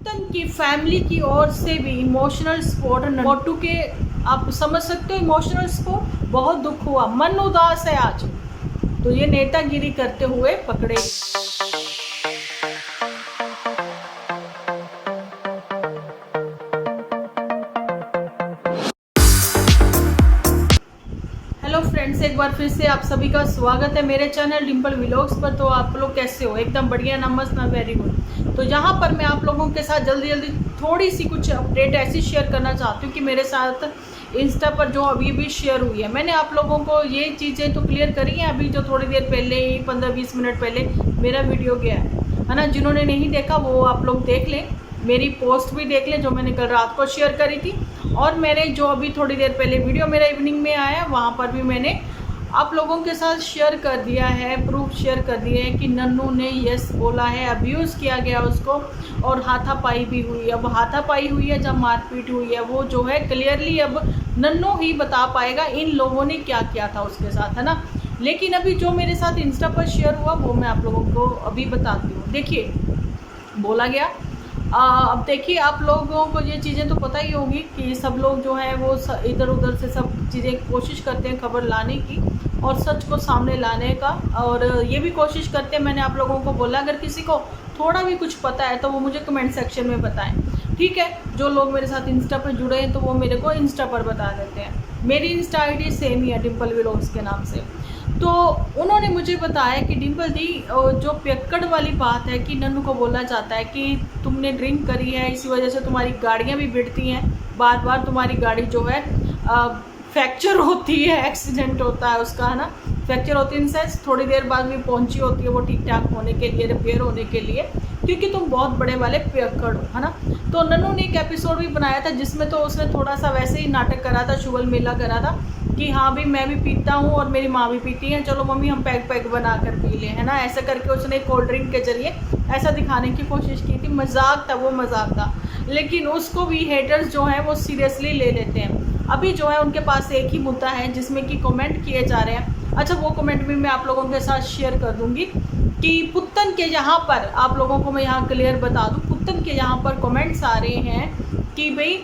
पुत्तन की फैमिली की ओर से भी इमोशनल सपोर्ट मोटू के, आप समझ सकते हो इमोशनल सपोर्ट। बहुत दुख हुआ, मन उदास है आज, तो ये नेतागिरी करते हुए पकड़े। हेलो फ्रेंड्स, एक बार फिर से आप सभी का स्वागत है मेरे चैनल डिम्पल व्लॉग्स पर। तो आप लोग कैसे हो? एकदम बढ़िया, नमस्ते, वेरी गुड। तो यहाँ पर मैं आप लोगों के साथ जल्दी थोड़ी सी कुछ अपडेट ऐसी शेयर करना चाहती हूँ कि मेरे साथ इंस्टा पर जो अभी भी शेयर हुई है। मैंने आप लोगों को ये चीज़ें तो क्लियर करी हैं, अभी जो थोड़ी देर पहले ही 15-20 मिनट पहले मेरा वीडियो गया है ना। जिन्होंने नहीं देखा वो आप लोग देख लें, मेरी पोस्ट भी देख लें जो मैंने कल रात को शेयर करी थी। और मैंने जो अभी थोड़ी देर पहले वीडियो मेरा इवनिंग में आया वहाँ पर भी मैंने आप लोगों के साथ शेयर कर दिया है, प्रूफ शेयर कर दिए है कि नन्नू ने यस बोला है, अब्यूज़ किया गया उसको और हाथापाई भी हुई है। अब हाथापाई हुई है, जब मारपीट हुई है वो जो है क्लियरली अब नन्नू ही बता पाएगा इन लोगों ने क्या किया था उसके साथ, है ना। लेकिन अभी जो मेरे साथ इंस्टा पर शेयर हुआ वो मैं आप लोगों को अभी बताती हूँ। देखिए, बोला गया अब देखिए, आप लोगों को ये चीज़ें तो पता ही होगी कि सब लोग जो है वो इधर उधर से सब चीज़ें कोशिश करते हैं खबर लाने की और सच को सामने लाने का, और ये भी कोशिश करते हैं। मैंने आप लोगों को बोला अगर किसी को थोड़ा भी कुछ पता है तो वो मुझे कमेंट सेक्शन में बताएं, ठीक है। जो लोग मेरे साथ इंस्टा पर जुड़े हैं तो वो मेरे को इंस्टा पर बता देते हैं। मेरी इंस्टा आईडी सेम ही है, डिम्पल व्लॉग्स के नाम से। तो उन्होंने मुझे बताया कि डिम्पल दी, जो पियक्कड़ वाली बात है कि नन्नू को बोला जाता है कि तुमने ड्रिंक करी है, इसी वजह से तुम्हारी गाड़ियाँ भी भिड़ती हैं, बार बार तुम्हारी गाड़ी जो है फ्रैक्चर होती है, एक्सीडेंट होता है उसका, है ना। फ्रैक्चर होती है इन सेंस थोड़ी देर बाद भी पहुंची होती है वो ठीक ठाक होने के लिए, रिपेयर होने के लिए, क्योंकि तुम बहुत बड़े वाले पियक्कड़ हो, है ना। तो नन्नू ने एक एपिसोड भी बनाया था जिसमें तो उसने थोड़ा सा वैसे ही नाटक करा था, शुगल मेला करा था कि हाँ भी मैं भी पीता हूँ और मेरी माँ भी पीती है, चलो मम्मी हम पैग पैग बना कर पी लें, है ना। ऐसा करके उसने कोल्ड ड्रिंक के जरिए ऐसा दिखाने की कोशिश की थी। मजाक था, वो मजाक था, लेकिन उसको भी हेटर्स जो हैं वो सीरियसली ले लेते हैं। अभी जो है उनके पास एक ही मुद्दा है जिसमें कि कमेंट किए जा रहे हैं। अच्छा, वो कमेंट भी मैं आप लोगों के साथ शेयर कर दूंगी कि पुत्तन के यहाँ पर, आप लोगों को मैं यहाँ क्लियर बता दूँ, पुत्तन के यहाँ पर कमेंट्स आ रहे हैं कि भाई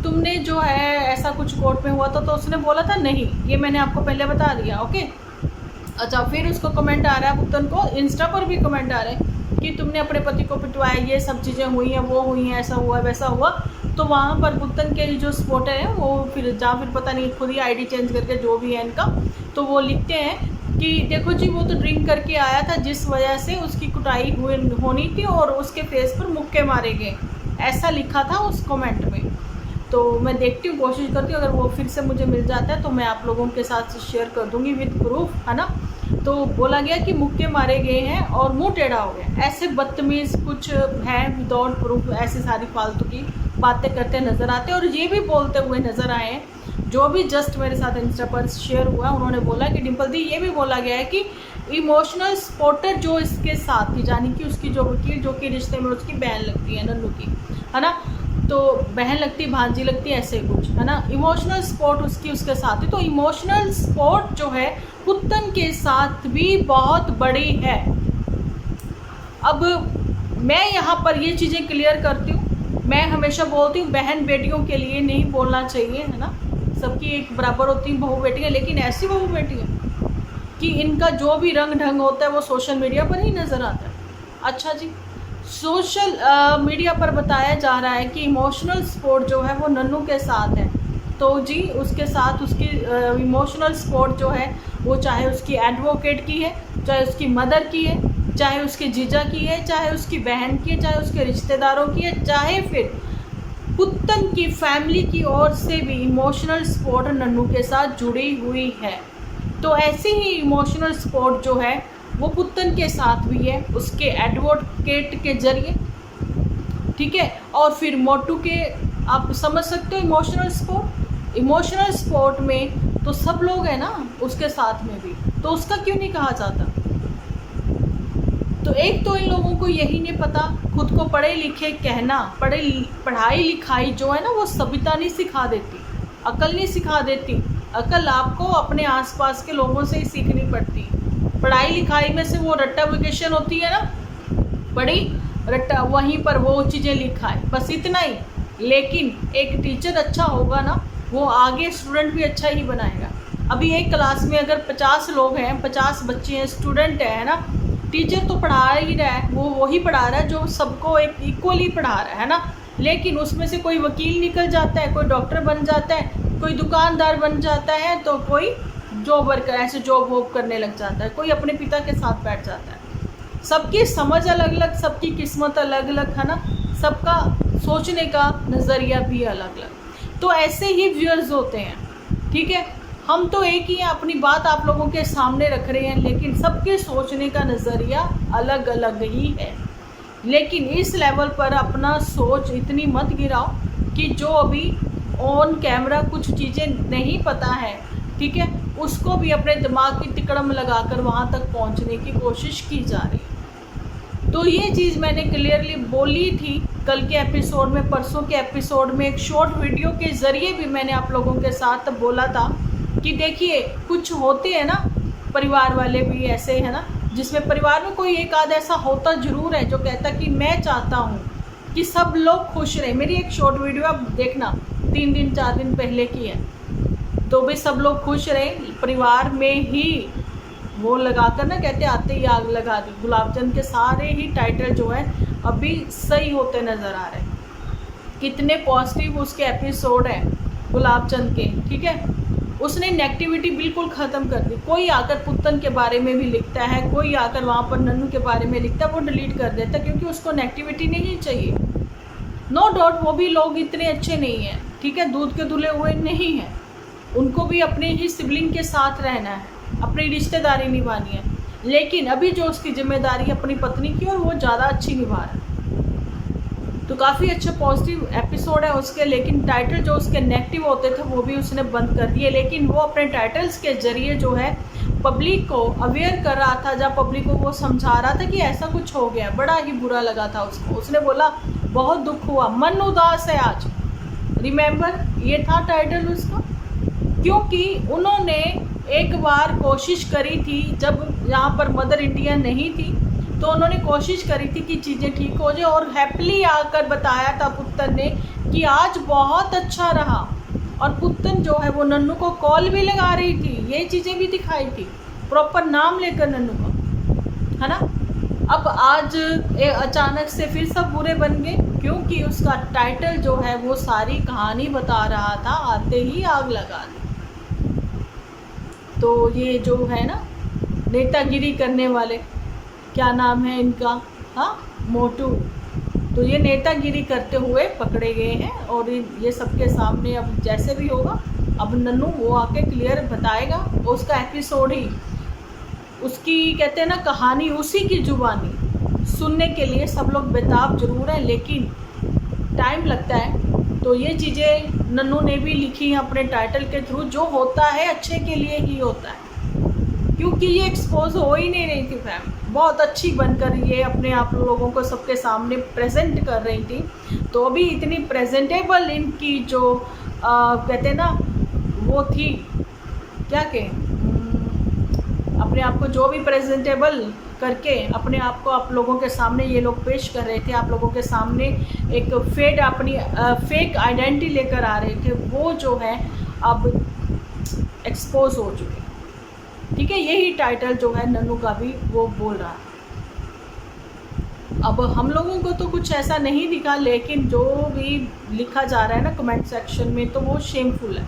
तुमने जो है ऐसा कुछ कोर्ट में हुआ था तो उसने बोला था नहीं, ये मैंने आपको पहले बता दिया, ओके। अच्छा, फिर उसको कमेंट आ रहा है, पुत्तन को इंस्टा पर भी कमेंट आ रहे हैं कि तुमने अपने पति को पिटवाया, ये सब चीज़ें हुई हैं, वो हुई हैं, ऐसा हुआ वैसा हुआ। तो वहाँ पर पुत्तन के जो सपोर्टर हैं वो फिर पता नहीं खुद ही आईडी चेंज करके जो भी है इनका, तो वो लिखते हैं कि देखो जी वो तो ड्रिंक करके आया था जिस वजह से उसकी कुटाई होनी थी और उसके फेस पर मुक्के मारे गए, ऐसा लिखा था उस कमेंट में। तो मैं देखती हूँ, कोशिश करती हूँ, अगर वो फिर से मुझे मिल जाता है तो मैं आप लोगों के साथ शेयर कर दूँगी विद प्रूफ, है ना। तो बोला गया कि मुक्के मारे गए हैं और मुंह टेढ़ा हो गया, ऐसे बदतमीज़ कुछ है विदाउट प्रूफ, ऐसे सारी फालतू की बातें करते नज़र आते हैं। और ये भी बोलते हुए नज़र आए हैं, जो भी जस्ट मेरे साथ इंस्टा पर शेयर हुआ, उन्होंने बोला कि डिम्पल दी ये भी बोला गया है कि इमोशनल सपोर्टर जो इसके साथ थी, यानी कि उसकी जो वकील, जो कि रिश्ते में उसकी बहन लगती है नन्नू की, है ना। तो बहन लगती, भांजी लगती, ऐसे कुछ, है ना। इमोशनल सपोर्ट उसकी उसके साथ है, तो इमोशनल सपोर्ट जो है पुत्तन के साथ भी बहुत बड़ी है। अब मैं यहाँ पर ये चीज़ें क्लियर करती हूँ, मैं हमेशा बोलती हूँ बहन बेटियों के लिए नहीं बोलना चाहिए, है ना। सबकी एक बराबर होती है बहू बेटियाँ, लेकिन ऐसी बहू बेटियाँ कि इनका जो भी रंग ढंग होता है वो सोशल मीडिया पर ही नज़र आता है। अच्छा जी, सोशल मीडिया पर बताया जा रहा है कि इमोशनल सपोर्ट जो है वो नन्नू के साथ है, तो जी उसके साथ उसकी इमोशनल सपोर्ट जो है वो चाहे उसकी एडवोकेट की है, चाहे उसकी मदर की है, चाहे उसके जीजा की है, चाहे उसकी बहन की है, चाहे उसके रिश्तेदारों की है, चाहे फिर पुत्तन की फैमिली की ओर से भी इमोशनल सपोर्ट नन्नू के साथ जुड़ी हुई है। तो ऐसे ही इमोशनल सपोर्ट जो है वो पुत्तन के साथ भी है उसके एडवोकेट के जरिए, ठीक है। और फिर मोटू के, आप समझ सकते हो इमोशनल सपोर्ट में तो सब लोग हैं ना उसके साथ में भी, तो उसका क्यों नहीं कहा जाता। तो एक तो इन लोगों को यही नहीं पता, खुद को पढ़े लिखे कहना, पढ़ाई लिखाई जो है ना वो सभ्यता नहीं सिखा देती, अकल नहीं सिखा देती। अकल आपको अपने आसपास के लोगों से ही सीखनी पड़ती। पढ़ाई लिखाई में से वो रट्टाफिकेशन होती है ना, बड़ी रट्टा वहीं पर वो चीज़ें लिखाए, बस इतना ही। लेकिन एक टीचर अच्छा होगा ना, वो आगे स्टूडेंट भी अच्छा ही बनाएगा। अभी एक क्लास में अगर 50 लोग हैं, 50 बच्चे हैं, स्टूडेंट है ना, टीचर तो पढ़ा ही रहा है, वो वही पढ़ा रहा है जो सबको एक इक्वली पढ़ा रहा है ना। लेकिन उसमें से कोई वकील निकल जाता है, कोई डॉक्टर बन जाता है, कोई दुकानदार बन जाता है, तो कोई जॉब वर्कर ऐसे जॉब वॉब करने लग जाता है, कोई अपने पिता के साथ बैठ जाता है। सबकी समझ अलग अलग, सबकी किस्मत अलग अलग है ना, सबका सोचने का नज़रिया भी अलग अलग। तो ऐसे ही व्यूअर्स होते हैं, ठीक है। हम तो एक ही हैं, अपनी बात आप लोगों के सामने रख रहे हैं, लेकिन सबके सोचने का नज़रिया अलग अलग ही है। लेकिन इस लेवल पर अपना सोच इतनी मत गिराओ कि जो अभी ऑन कैमरा कुछ चीज़ें नहीं पता है, ठीक है, उसको भी अपने दिमाग की तिकड़म लगाकर वहाँ तक पहुँचने की कोशिश की जा रही है। तो ये चीज़ मैंने क्लियरली बोली थी कल के एपिसोड में, परसों के एपिसोड में, एक शॉर्ट वीडियो के ज़रिए भी मैंने आप लोगों के साथ बोला था कि देखिए कुछ होते हैं ना परिवार वाले भी ऐसे है ना, जिसमें परिवार में कोई एक आध ऐसा होता ज़रूर है जो कहता कि मैं चाहता हूँ कि सब लोग खुश रहें। मेरी एक शॉर्ट वीडियो आप देखना, 3 दिन 4 दिन पहले की है, तो भी सब लोग खुश रहें। परिवार में ही वो लगाकर ना कहते आते ही आग लगा दी। गुलाबचंद के सारे ही टाइटल जो है अभी सही होते नज़र आ रहे हैं। कितने पॉजिटिव उसके एपिसोड हैं गुलाबचंद के, ठीक है। उसने नेगेटिविटी बिल्कुल ख़त्म कर दी। कोई आकर पुत्तन के बारे में भी लिखता है, कोई आकर वहाँ पर नन्नू के बारे में लिखता है, वो डिलीट कर देता है क्योंकि उसको नेगेटिविटी नहीं चाहिए। नो डाउट वो भी लोग इतने अच्छे नहीं हैं, ठीक है, दूध के धुले हुए नहीं हैं, उनको भी अपने ही सिबलिंग के साथ रहना है, अपनी रिश्तेदारी निभानी है। लेकिन अभी जो उसकी जिम्मेदारी अपनी पत्नी की, और वो ज़्यादा अच्छी निभा रहा है। तो काफ़ी अच्छा पॉजिटिव एपिसोड है उसके। लेकिन टाइटल जो उसके नेगेटिव होते थे वो भी उसने बंद कर दिए। लेकिन वो अपने टाइटल्स के ज़रिए जो है पब्लिक को अवेयर कर रहा था, जब पब्लिक को वो समझा रहा था कि ऐसा कुछ हो गया। बड़ा ही बुरा लगा था उसको। उसने बोला बहुत दुख हुआ, मन उदास है आज। रिमेंबर, ये था टाइटल उसका, क्योंकि उन्होंने एक बार कोशिश करी थी, जब यहाँ पर मदर इंडिया नहीं थी तो उन्होंने कोशिश करी थी कि चीज़ें ठीक हो जाए, और हैप्पीली आकर बताया था पुत्तन ने कि आज बहुत अच्छा रहा। और पुत्तन जो है वो नन्नू को कॉल भी लगा रही थी, ये चीज़ें भी दिखाई थी, प्रॉपर नाम लेकर नन्नू का, है ना। अब आज अचानक से फिर सब बुरे बन गए, क्योंकि उसका टाइटल जो है वो सारी कहानी बता रहा था, आते ही आग लगा दी। तो ये जो है ना नेतागिरी करने वाले, क्या नाम है इनका, हाँ, मोटू, तो ये नेतागिरी करते हुए पकड़े गए हैं। और ये सबके सामने अब जैसे भी होगा, अब नन्नू वो आके क्लियर बताएगा। उसका एपिसोड ही उसकी कहते हैं ना कहानी, उसी की जुबानी सुनने के लिए सब लोग बेताब जरूर हैं, लेकिन टाइम लगता है। तो ये चीज़ें नन्नू ने भी लिखी हैं अपने टाइटल के थ्रू। जो होता है अच्छे के लिए ही होता है, क्योंकि ये एक्सपोज हो ही नहीं रही थी फैम, बहुत अच्छी बनकर ये अपने आप लोगों को सबके सामने प्रेजेंट कर रही थी। तो अभी इतनी प्रेजेंटेबल इनकी जो कहते हैं ना वो थी, क्या कहें, अपने आप को जो भी प्रेजेंटेबल करके अपने आप को आप लोगों के सामने ये लोग पेश कर रहे थे, आप लोगों के सामने एक फेक आइडेंटिटी लेकर आ रहे थे, वो जो है अब एक्सपोज हो चुके, ठीक है। यही टाइटल जो है नन्नू का भी वो बोल रहा है। अब हम लोगों को तो कुछ ऐसा नहीं दिखा, लेकिन जो भी लिखा जा रहा है ना कमेंट सेक्शन में, तो वो शेमफुल है।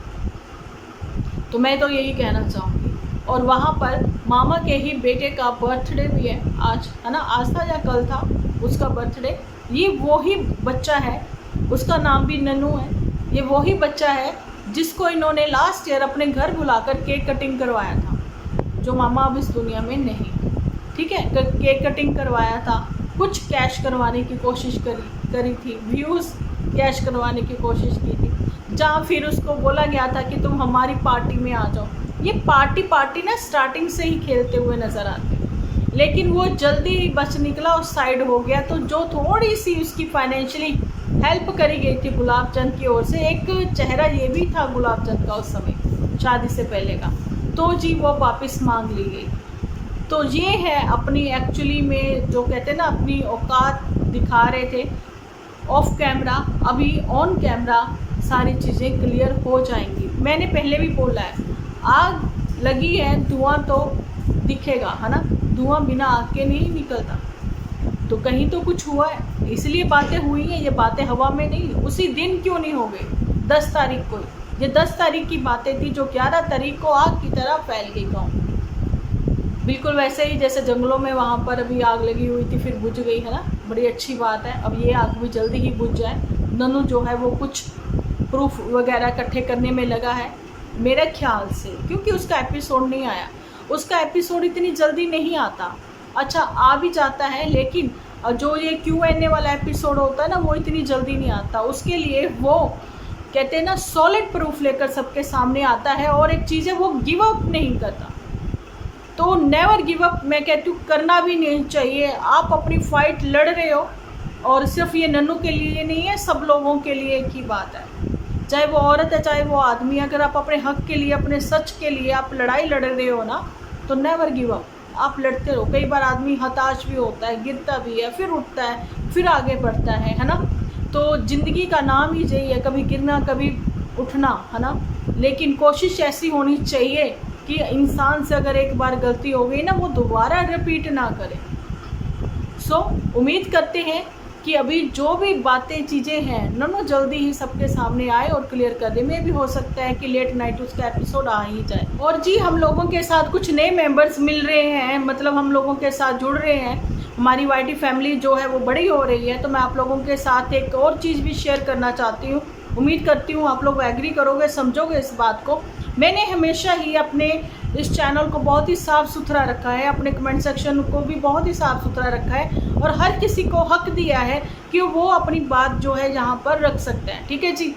तो मैं तो यही कहना चाहूँगी। और वहाँ पर मामा के ही बेटे का बर्थडे भी है आज, है ना, आज था या कल था उसका बर्थडे। ये वही बच्चा है, उसका नाम भी नन्नू है। ये वही बच्चा है जिसको इन्होंने लास्ट ईयर अपने घर बुलाकर केक कटिंग करवाया था, जो मामा अब इस दुनिया में नहीं, ठीक है। केक कटिंग करवाया था, कुछ कैश करवाने की कोशिश करी थी, व्यूज़ कैश करवाने की कोशिश की थी, जहाँ फिर उसको बोला गया था कि तुम हमारी पार्टी में आ जाओ। ये पार्टी ना स्टार्टिंग से ही खेलते हुए नज़र आते, लेकिन वो जल्दी ही बच निकला और साइड हो गया। तो जो थोड़ी सी उसकी फाइनेंशियली हेल्प करी गई थी गुलाबचंद की ओर से, एक चेहरा ये भी था गुलाबचंद का उस समय शादी से पहले का, तो जी वो वापस मांग ली गई। तो ये है अपनी एक्चुअली में जो कहते हैं ना अपनी औकात दिखा रहे थे ऑफ कैमरा, अभी ऑन कैमरा सारी चीज़ें क्लियर हो जाएंगी। मैंने पहले भी बोला है, आग लगी है, धुआं तो दिखेगा, है ना, धुआं बिना आग के नहीं निकलता। तो कहीं तो कुछ हुआ है, इसलिए बातें हुई हैं। ये बातें हवा में नहीं, उसी दिन क्यों नहीं हो गई 10 तारीख को। ये 10 तारीख की बातें थी जो 11 तारीख को आग की तरह फैल गई गाँव। बिल्कुल वैसे ही जैसे जंगलों में वहाँ पर अभी आग लगी हुई थी, फिर बुझ गई, है ना, बड़ी अच्छी बात है। अब ये आग भी जल्दी ही बुझ जाए। नन्नू जो है वो कुछ प्रूफ वगैरह इकट्ठे करने में लगा है मेरे ख्याल से, क्योंकि उसका एपिसोड नहीं आया। उसका एपिसोड इतनी जल्दी नहीं आता, अच्छा आ भी जाता है, लेकिन जो ये Q&A वाला एपिसोड होता है ना, वो इतनी जल्दी नहीं आता। उसके लिए वो कहते हैं ना, सॉलिड प्रूफ लेकर सबके सामने आता है। और एक चीज़ है, वो गिव अप नहीं करता। तो नेवर गिव अप, मैं कहती हूँ करना भी नहीं चाहिए। आप अपनी फाइट लड़ रहे हो, और सिर्फ ये नन्नू के लिए नहीं है, सब लोगों के लिए एक ही बात है, चाहे वो औरत है चाहे वो आदमी। अगर आप अपने हक के लिए, अपने सच के लिए आप लड़ाई लड़ रहे हो ना, तो नेवर गिव अप, आप लड़ते रहो। कई बार आदमी हताश भी होता है, गिरता भी है, फिर उठता है, फिर आगे बढ़ता है ना। तो ज़िंदगी का नाम ही यही है, कभी गिरना कभी उठना, है ना। लेकिन कोशिश ऐसी होनी चाहिए कि इंसान से अगर एक बार गलती हो गई ना, वो दोबारा रिपीट ना करे। उम्मीद करते हैं कि अभी जो भी बातें चीज़ें हैं नन्नू जल्दी ही सबके सामने आए और क्लियर कर दे। में भी हो सकता है कि लेट नाइट उसका एपिसोड आ ही जाए। और जी, हम लोगों के साथ कुछ नए मेंबर्स मिल रहे हैं, मतलब हम लोगों के साथ जुड़ रहे हैं। हमारी YT फैमिली जो है वो बड़ी हो रही है। तो मैं आप लोगों के साथ एक और चीज़ भी शेयर करना चाहती हूँ। उम्मीद करती हूँ आप लोग एग्री करोगे, समझोगे इस बात को। मैंने हमेशा ही अपने इस चैनल को बहुत ही साफ़ सुथरा रखा है, अपने कमेंट सेक्शन को भी बहुत ही साफ़ सुथरा रखा है, और हर किसी को हक दिया है कि वो अपनी बात जो है यहाँ पर रख सकते हैं, ठीक है जी।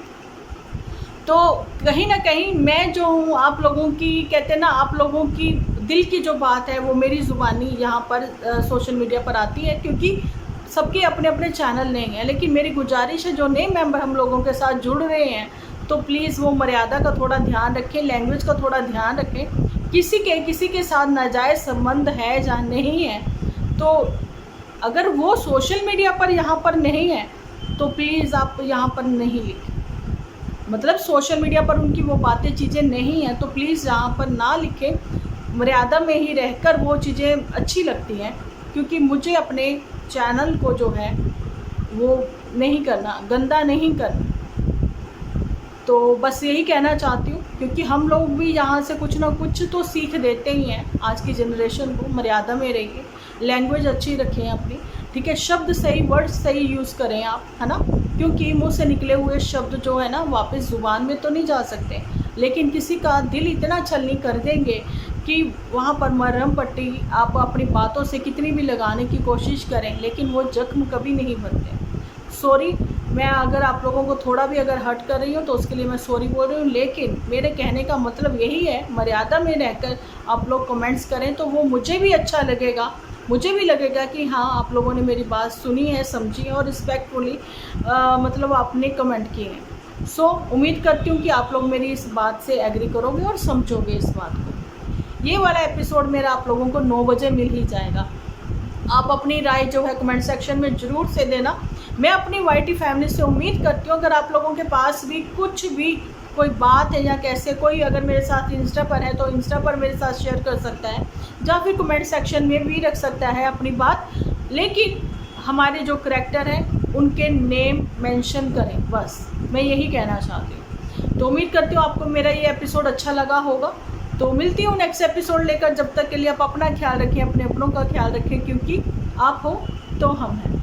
तो कहीं ना कहीं मैं जो हूँ आप लोगों की, कहते हैं ना, आप लोगों की दिल की जो बात है वो मेरी ज़ुबानी यहाँ पर सोशल मीडिया पर आती है, क्योंकि सबके अपने अपने चैनल नहीं हैं। लेकिन मेरी गुजारिश है, जो नए मेंबर हम लोगों के साथ जुड़ रहे हैं, तो प्लीज़ वो मर्यादा का थोड़ा ध्यान रखें, लैंग्वेज का थोड़ा ध्यान रखें। किसी के साथ नाजायज़ संबंध है या नहीं है, तो अगर वो सोशल मीडिया पर यहाँ पर नहीं है, तो प्लीज़ आप यहाँ पर नहीं लिखें। मतलब सोशल मीडिया पर उनकी वो बातें चीज़ें नहीं हैं, तो प्लीज़ यहाँ पर ना लिखें। मर्यादा में ही रहकर वो चीज़ें अच्छी लगती हैं, क्योंकि मुझे अपने चैनल को जो है वो नहीं करना, गंदा नहीं करना। तो बस यही कहना चाहती हूँ, क्योंकि हम लोग भी यहाँ से कुछ ना कुछ तो सीख देते ही हैं आज की जनरेशन को। मर्यादा में रहिए, लैंग्वेज अच्छी रखें अपनी, ठीक है, शब्द सही, वर्ड सही यूज़ करें आप, है ना, क्योंकि मुंह से निकले हुए शब्द जो है ना वापस ज़ुबान में तो नहीं जा सकते, लेकिन किसी का दिल इतना छलनी कर देंगे कि वहाँ पर मरहम पट्टी आप अपनी बातों से कितनी भी लगाने की कोशिश करें, लेकिन वो जख्म कभी नहीं भरते। सॉरी, मैं अगर आप लोगों को थोड़ा भी अगर हर्ट कर रही हूँ तो उसके लिए मैं सॉरी बोल रही हूँ, लेकिन मेरे कहने का मतलब यही है, मर्यादा में रहकर आप लोग कमेंट्स करें तो वो मुझे भी अच्छा लगेगा। मुझे भी लगेगा कि हाँ, आप लोगों ने मेरी बात सुनी है, समझी है, और रिस्पेक्टफुली मतलब आपने कमेंट किए हैं। उम्मीद करती हूँ कि आप लोग मेरी इस बात से एग्री करोगे और समझोगे इस बात को। ये वाला एपिसोड मेरा आप लोगों को 9 बजे मिल ही जाएगा। आप अपनी राय जो है कमेंट सेक्शन में ज़रूर से देना। मैं अपनी YT फैमिली से उम्मीद करती हूँ, अगर आप लोगों के पास भी कुछ भी कोई बात है, या कैसे कोई अगर मेरे साथ इंस्टा पर है तो इंस्टा पर मेरे साथ शेयर कर सकता है, या फिर कमेंट सेक्शन में भी रख सकता है अपनी बात। लेकिन हमारे जो करैक्टर हैं उनके नेम मेंशन करें, बस मैं यही कहना चाहती हूँ। तो उम्मीद करती हूँ आपको मेरा ये एपिसोड अच्छा लगा होगा। तो मिलती हूँ नेक्स्ट एपिसोड लेकर। जब तक के लिए आप अपना ख्याल रखें, अपने अपनों का ख्याल रखें, क्योंकि आप हो तो हम हैं।